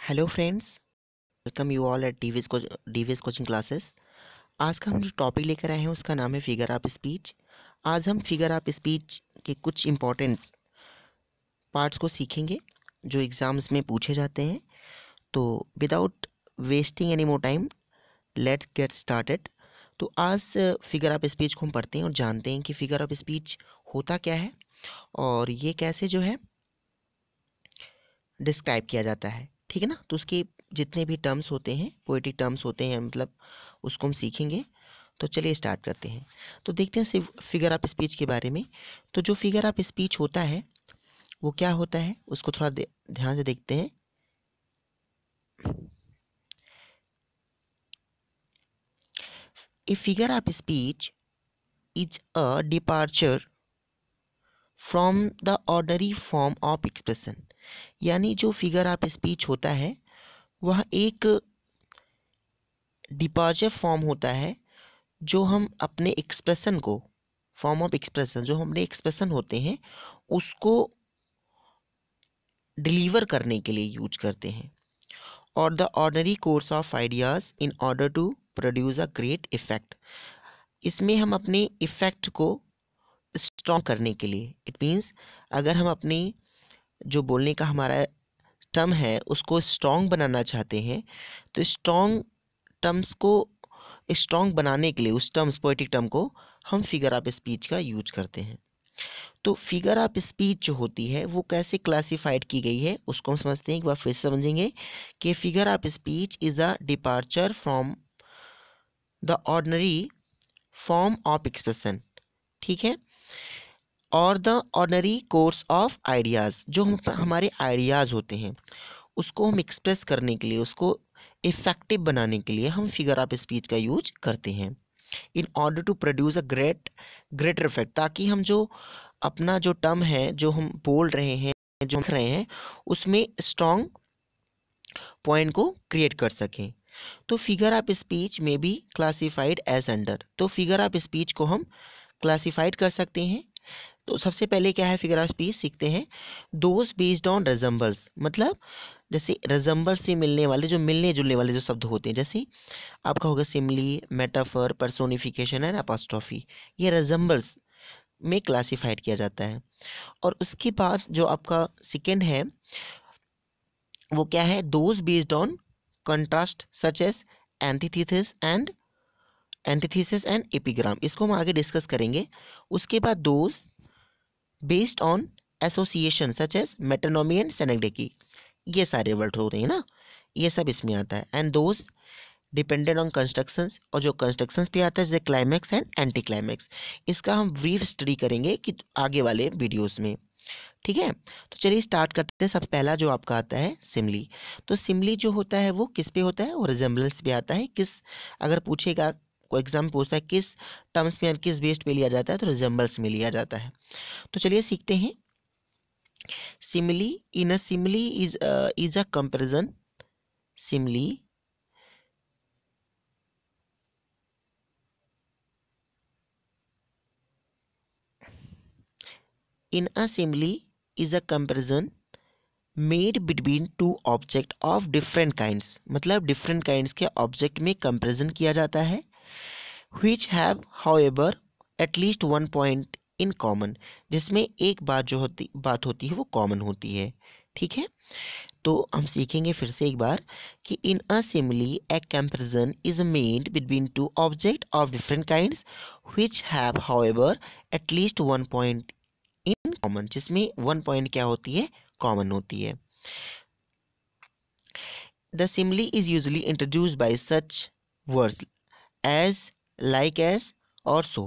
Hello friends, welcome you all at DVS coaching classes. आज का हम जो टॉपिक लेकर आए हैं उसका नाम है फिगर ऑफ स्पीच। आज हम फिगर ऑफ स्पीच के कुछ इम्पोर्टेंट पार्ट्स को सीखेंगे जो एग्ज़ाम्स में पूछे जाते हैं। तो without wasting any more time, let's get started. तो आज फिगर ऑफ स्पीच को हम पढ़ते हैं और जानते हैं कि फिगर ऑफ स्पीच होता क्या है और ये कैसे जो है डिस्क्राइब किया जाता है। ठीक है ना। तो उसके जितने भी टर्म्स होते हैं, पोएटिक टर्म्स होते हैं, मतलब उसको हम सीखेंगे। तो चलिए स्टार्ट करते हैं। तो देखते हैं सिर्फ फिगर ऑफ स्पीच के बारे में। तो जो फिगर ऑफ स्पीच होता है वो क्या होता है उसको थोड़ा ध्यान से देखते हैं। A figure of speech is a departure from the ordinary form of expression. यानी जो फिगर ऑफ स्पीच होता है वह एक डिपार्चर फॉर्म होता है जो हम अपने एक्सप्रेशन को, फॉर्म ऑफ एक्सप्रेशन जो हमारे एक्सप्रेशन होते हैं उसको डिलीवर करने के लिए यूज करते हैं, और the ordinary course of ideas in order to produce a great effect. इसमें हम अपने इफेक्ट को स्ट्रॉन्ग करने के लिए, इट मीन्स अगर हम अपनी जो बोलने का हमारा टर्म है उसको स्ट्रॉन्ग बनाना चाहते हैं तो स्ट्रॉन्ग टर्म्स को स्ट्रॉन्ग बनाने के लिए उस टर्म्स, पोएटिक टर्म को हम फिगर ऑफ स्पीच का यूज करते हैं। तो फिगर ऑफ स्पीच जो होती है वो कैसे क्लासिफाइड की गई है उसको हम समझते हैं, एक बार फिर समझेंगे कि figure of speech is a departure from the ordinary form of expression. ठीक है। और the ordinary course of ideas, जो हमारे आइडियाज़ होते हैं उसको हम एक्सप्रेस करने के लिए, उसको इफेक्टिव बनाने के लिए हम फिगर ऑफ स्पीच का यूज करते हैं in order to produce a greater effect, ताकि हम जो अपना जो टर्म है, जो हम बोल रहे हैं, जो लिख रहे हैं, उसमें स्ट्रॉन्ग पॉइंट को क्रिएट कर सकें। तो फिगर ऑफ स्पीच में बी क्लासिफाइड एज अंडर। तो फिगर ऑफ स्पीच को हम क्लासिफाइड कर सकते हैं। तो सबसे पहले क्या है, फिगर ऑफ स्पीच सीखते हैं। दोज बेस्ड ऑन रिजम्बल्स, मतलब जैसे रिजम्बल से मिलने वाले, जो मिलने जुलने वाले जो शब्द होते हैं, जैसे आपका होगा Simli, metaphor, personification and apostrophe, ये रिजम्बल्स में क्लासिफाइड किया जाता है। और उसके बाद जो आपका सेकेंड है वो क्या है, those based on contrast such as antithesis and epigram, इसको हम आगे डिस्कस करेंगे। उसके बाद those based on association such as metonymy and synecdoche, ये सारे वर्ड होते हैं ना, ये सब इसमें आता है। And those dependent on constructions, और जो कंस्ट्रक्शंस पे आता है जैसे क्लाइमैक्स एंड एंटी क्लाइमैक्स, इसका हम ब्रीफ स्टडी करेंगे कि आगे वाले वीडियोस में। ठीक है। तो चलिए स्टार्ट करते हैं। सबसे पहला जो आपका आता है सिमली। तो सिमली जो होता है वो किस पे होता है, वो रिजेम्बलेंस पे आता है। किस, अगर पूछेगा कोई एग्जाम पूछता है किस टर्म्स में, किस बेस्ड पे लिया जाता है, तो रिजेम्बल्स में लिया जाता है। तो चलिए सीखते हैं। Simile, in a simile is a comparison. Simile in a simile is a comparison made between two object of different kinds, मतलब different kinds के object में comparison किया जाता है, which have however at least one point in common, जिसमें एक बात होती है वो common होती है। ठीक है। तो हम सीखेंगे फिर से एक बार कि in a simile a comparison is made between two object of different kinds which have however at least one point in common, जिसमें वन पॉइंट क्या होती है, कॉमन होती है। The simile is usually introduced by such words as, like as और so.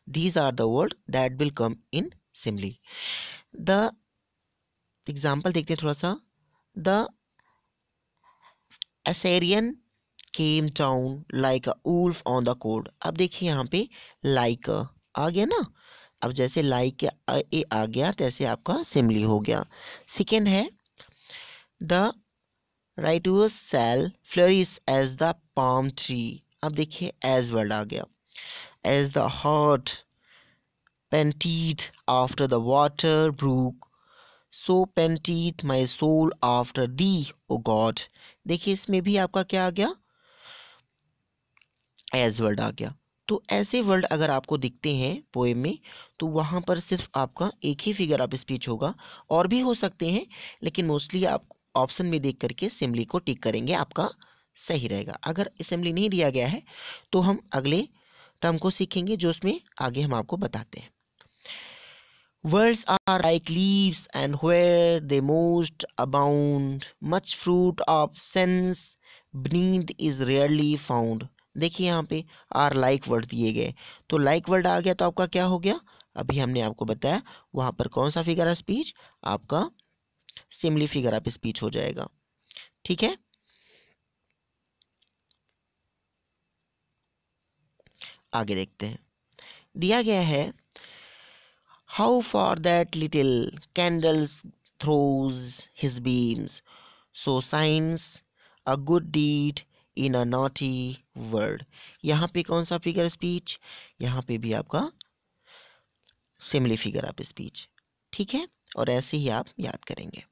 These are the word that will come in simile. The example देखते हैं थोड़ा सा। The Assyrian came down like a wolf on the court. अब देखिए यहाँ पे like आ गया ना। अब जैसे लाइक ए आ गया तैसे आपका सिमली हो गया। सेकेंड है the righteous shall flourish as the palm tree. अब देखिए एज वर्ड आ गया। As the hart panteth after the water brook, so panteth my soul after thee O God. देखिए इसमें भी आपका क्या आ गया, एज वर्ड आ गया। तो ऐसे वर्ड अगर आपको दिखते हैं पोएम में तो वहाँ पर सिर्फ आपका एक ही फिगर ऑफ स्पीच होगा, और भी हो सकते हैं लेकिन मोस्टली आप ऑप्शन में देख करके सिमली को टिक करेंगे, आपका सही रहेगा। अगर सिमली नहीं दिया गया है तो हम अगले टर्म को सीखेंगे जो उसमें आगे हम आपको बताते हैं। Words are like leaves, and where they most abound, much fruit of sense beneath is rarely found। देखिए यहाँ पे आर लाइक वर्ड दिए गए, तो लाइक वर्ड आ गया तो आपका क्या हो गया, अभी हमने आपको बताया वहाँ पर कौन सा फिगर ऑफ स्पीच, आपका सिमली फिगर ऑफ स्पीच हो जाएगा। ठीक है, आगे देखते हैं। दिया गया है How far that little candle throws his beams, so shines a good deed in a naughty world। यहाँ पे कौन सा फिगर स्पीच, यहाँ पे भी आपका सिमिली फिगर ऑफ स्पीच। ठीक है, और ऐसे ही आप याद करेंगे।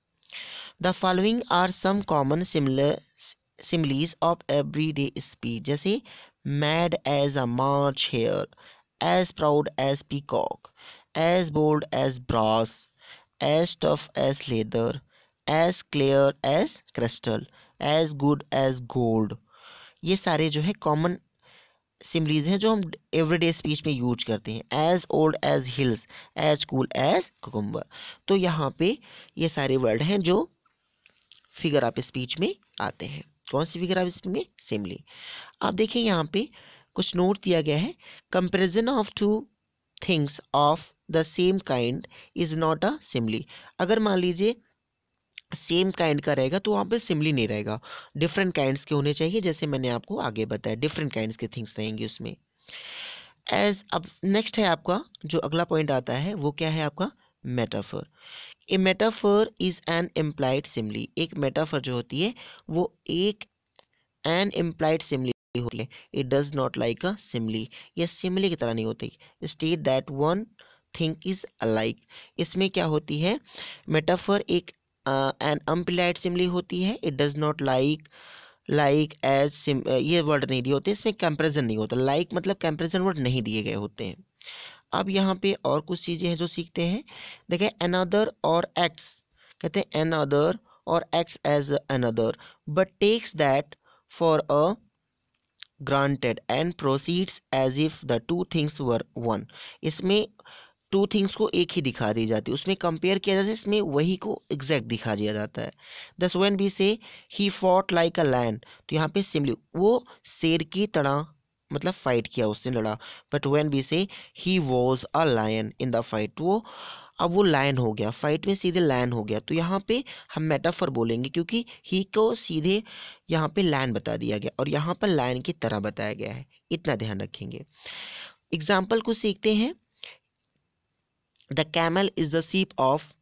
The following are some common similes of everyday speech, जैसे mad as a March hare, as proud as peacock, as bold as brass, as tough as leather, as clear as crystal, as good as gold। ये सारे जो है common सिमलीज हैं जो हम everyday speech में use करते हैं। As old as hills, as cool as cucumber. तो यहाँ पे ये सारे वर्ड हैं जो फिगर ऑफ स्पीच में आते हैं। कौन सी फिगर ऑफ स्पीच में, सिमली। आप देखिए यहाँ पे कुछ नोट दिया गया है, comparison of two things of the same kind is not a simile. अगर मान लीजिए सेम काइंड का रहेगा तो वहाँ पे सिमली नहीं रहेगा, डिफरेंट काइंड्स के होने चाहिए, जैसे मैंने आपको आगे बताया डिफरेंट काइंड्स के थिंग्स रहेंगे उसमें। एज अब नेक्स्ट है आपका जो अगला पॉइंट आता है वो क्या है आपका, metaphor. A metaphor is an implied simile. एक मेटाफर जो होती है वो एक एन इम्प्लाइड सिमली होती है। It does not like a simile, यह सिमली की तरह नहीं होती। State that one thing is alike. इसमें क्या होती है, मेटाफर एक एन अम्प्लाइड सिमली होती है। It does not like as ये वर्ड नहीं दिए होते, इसमें कंपेरिजन नहीं होता। लाइक मतलब कंपेरिजन वर्ड नहीं दिए गए होते हैं। अब यहाँ पे और कुछ चीज़ें हैं जो सीखते हैं। देखें, अनदर और एक्ट्स, कहते हैं अनदर और acts as another but takes that for a granted and proceeds as if the two things were one. इसमें टू थिंग्स को एक ही दिखा दी जाती है, उसमें कंपेयर किया जाता है, इसमें वही को एग्जैक्ट दिखा दिया जाता है। दस when we say he fought like a lion, तो यहाँ पे सिमली वो शेर की तरह मतलब फाइट किया, उसने लड़ा। But when we say he was a lion in the fight, वो अब वो लायन हो गया, फाइट में सीधे लायन हो गया। तो यहाँ पे हम मेटाफर बोलेंगे क्योंकि ही को सीधे यहाँ पे लायन बता दिया गया और यहाँ पर लायन की तरह बताया गया है, इतना ध्यान रखेंगे। एग्जाम्पल को सीखते हैं। The camel is the ship of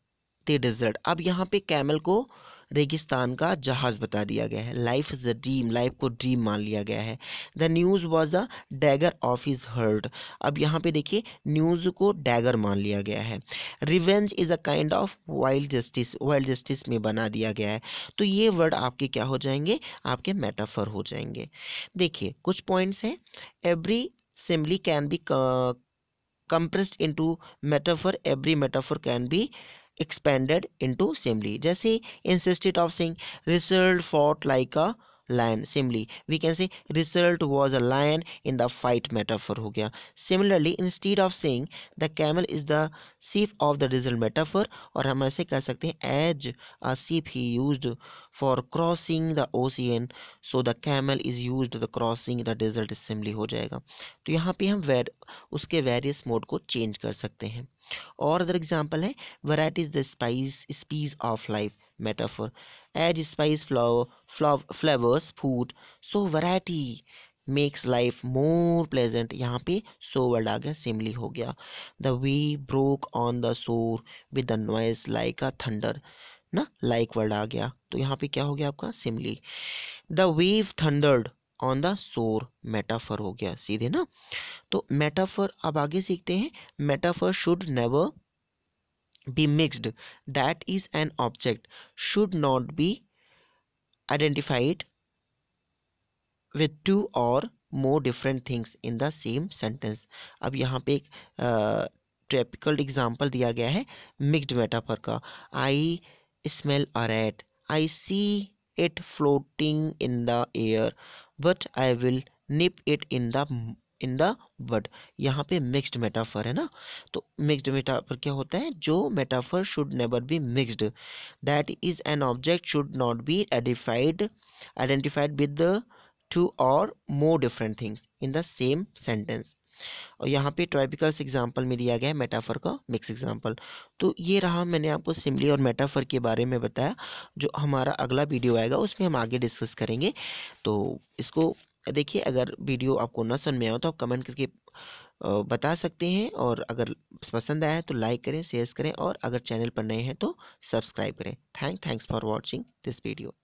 the dessert. अब यहाँ पे कैमल को रेगिस्तान का जहाज बता दिया गया है। Life is a dream, life को ड्रीम मान लिया गया है। The news was a dagger of his heart. अब यहाँ पे देखिए न्यूज़ को डैगर मान लिया गया है। Revenge is a kind of wild justice, wild justice में बना दिया गया है। तो ये वर्ड आपके क्या हो जाएंगे, आपके मेटाफर हो जाएंगे। देखिए कुछ पॉइंट्स हैं। Every simile can be compressed into metaphor, every metaphor can be expanded into simile। जैसे instead of saying result fought like a lion, simile we can say result was a lion in the fight, metaphor हो गया। Similarly instead of saying the camel is the sheep of the result, metaphor, और हम ऐसे कह सकते हैं as a sheep he used for crossing the ocean, so the camel is used the crossing the desert, simile हो जाएगा। तो यहाँ पे हम उसके वेरियस मोड को चेंज कर सकते हैं। और अदर एग्जांपल है variety is the spice spice of life, metaphor. As spice flavours food, so variety makes life more pleasant. यहाँ पे सो वर्ड आ गया, सिमली हो गया। The wave broke on the shore with the noise like a thunder, ना like word आ गया तो यहाँ पे क्या हो गया आपका, simile. The wave thundered on the shore, metaphor हो गया सीधे ना। तो मेटाफर अब आगे सीखते हैं। Metaphor should never be mixed, that is an object should not be identified with two or more different things in the same sentence। अब यहाँ पे एक टिपिकल एग्जांपल दिया गया है मिक्स्ड मेटाफर का। I smell a rat, I see it floating in the air, but I will nip it in the bud. यहाँ पे मिक्स्ड मेटाफर है ना। तो मिक्स्ड मेटाफर क्या होता है? जो metaphor should never be mixed, that is an object should not be identified with the two or more different things in the same sentence। और यहाँ पे ट्राइपिकल्स एग्जाम्पल में दिया गया है मेटाफर का मिक्स एग्जाम्पल। तो ये रहा, मैंने आपको सिमिली और मेटाफर के बारे में बताया। जो हमारा अगला वीडियो आएगा उसमें हम आगे डिस्कस करेंगे। तो इसको देखिए, अगर वीडियो आपको न समझ में आए तो आप कमेंट करके बता सकते हैं, और अगर पसंद आया है तो लाइक करें, शेयर करें, और अगर चैनल पर नए हैं तो सब्सक्राइब करें। Thanks for watching this video.